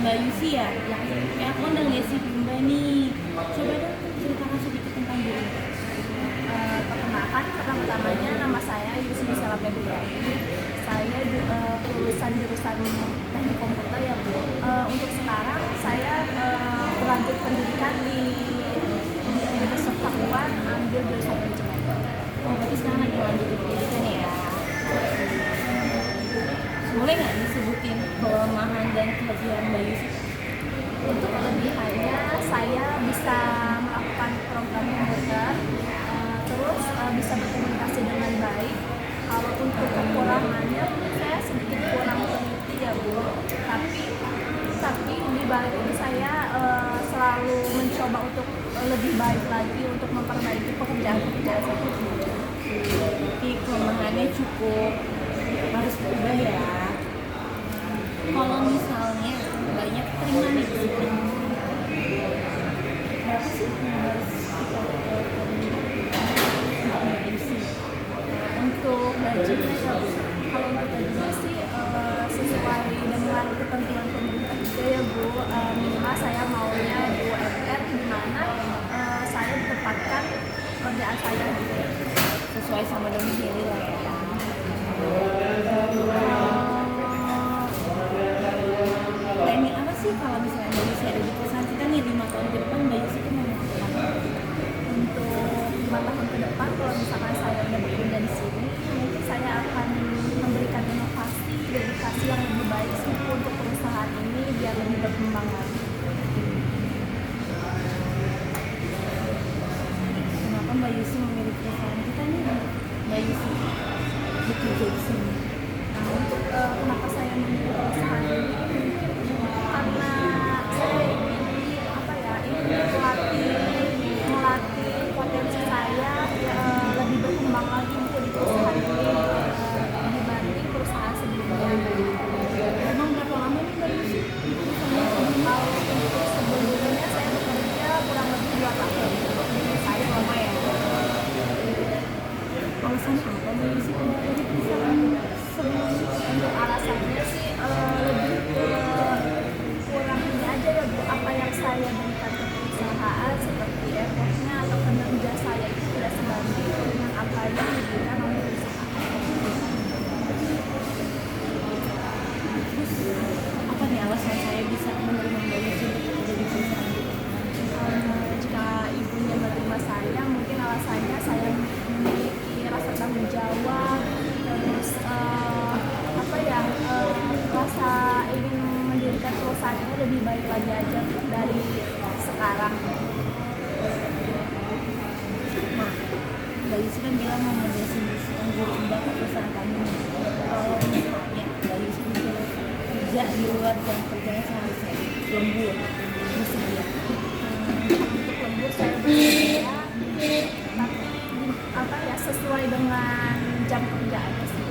Mbak Yusi ya, ya aku udah lihat CV Mbak nih. Coba dong ceritakan sedikit tentang diri. Perkenalkan, pertama-tamanya nama saya Yusi Misela Februari. Saya lulusan jurusan teknik komputer ya Bu. Untuk sekarang saya berlanjut pendidikan di Universitas Pakuan, ambil jurusan manajemen. Oh, berarti sekarang lagi lanjut pendidikan ya. Boleh nggak disebutin kelemahan dan kelebihan Mbak Yusi? Untuk kelebihannya, saya bisa melakukan program komputer, terus bisa berkomunikasi dengan baik. Kalau untuk kekurangannya, saya sedikit kurang teliti ya Bu. Tapi di balik itu saya selalu mencoba untuk lebih baik lagi untuk memperbaiki pekerjaan-pekerjaan saya. Tapi kelemahannya cukup harus berubah ya. Kalau misalnya banyak terima nih, berapa sih yang harus kita Mbak Yusi? Untuk gajinya ya Bu, kalau untuk gajinya sih sesuai dengan ketentuan pemerintah juga ya Bu. Minimal saya maunya UMR di mana saya ditempatkan pekerjaan saya gitu. Sesuai sama domisili lah ya. Planning apa sih kalau misalnya Mbak Yusi ada di perusahaan kita nih 5 tahun ke depan Mbak Yusi itu mau melakukan apa? Untuk 5 tahun ke depan, kalau misalkan saya udah bekerja di sini, mungkin saya akan memberikan inovasi, dedikasi yang lebih baik sih untuk perusahaan ini biar lebih berkembang lagi. Kenapa Mbak Yusi memilih perusahaan kita nih Mbak Yusi bekerja di sini? Nah, untuk kenapa saya memilih perusahaan ini, mungkin karena saya ingin melatih potensi saya lebih berkembang lagi untuk di perusahaan ini dibanding perusahaan sebelumnya. Emang berapa lama nih Mbak Yusi? Kalau untuk sebelumnya saya bekerja kurang lebih 2 tahun. Saya lama ya. Alasan apa Mbak Yusi keluar dari perusahaan sebelumnya? Untuk alasannya sih lebih ke kurang ini aja ya Bu, apa yang saya berikan ke perusahaan seperti effortnya atau kinerja saya itu tidak sebanding dengan apa yang diberikan oleh perusahaan. Terus apa nih alasan saya bisa menerima Mbak Yusi untuk bekerja di perusahaan kita? Jika ibunya menerima saya, mungkin alasannya saya memiliki rasa tanggung jawab, terus rasa ingin mendirikan perusahaan ini lebih baik lagi aja dari sekarang. Nah, Mbak Yusi kan bilang mau mendefinisikan diri Mbak ke perusahaan kami. Kalau misalnya Mbak Yusi disuruh kerja di luar jam kerjanya seharusnya lembur, bersedia. Untuk lembur saya bersedia, tapi sesuai dengan jam kerja aja sih.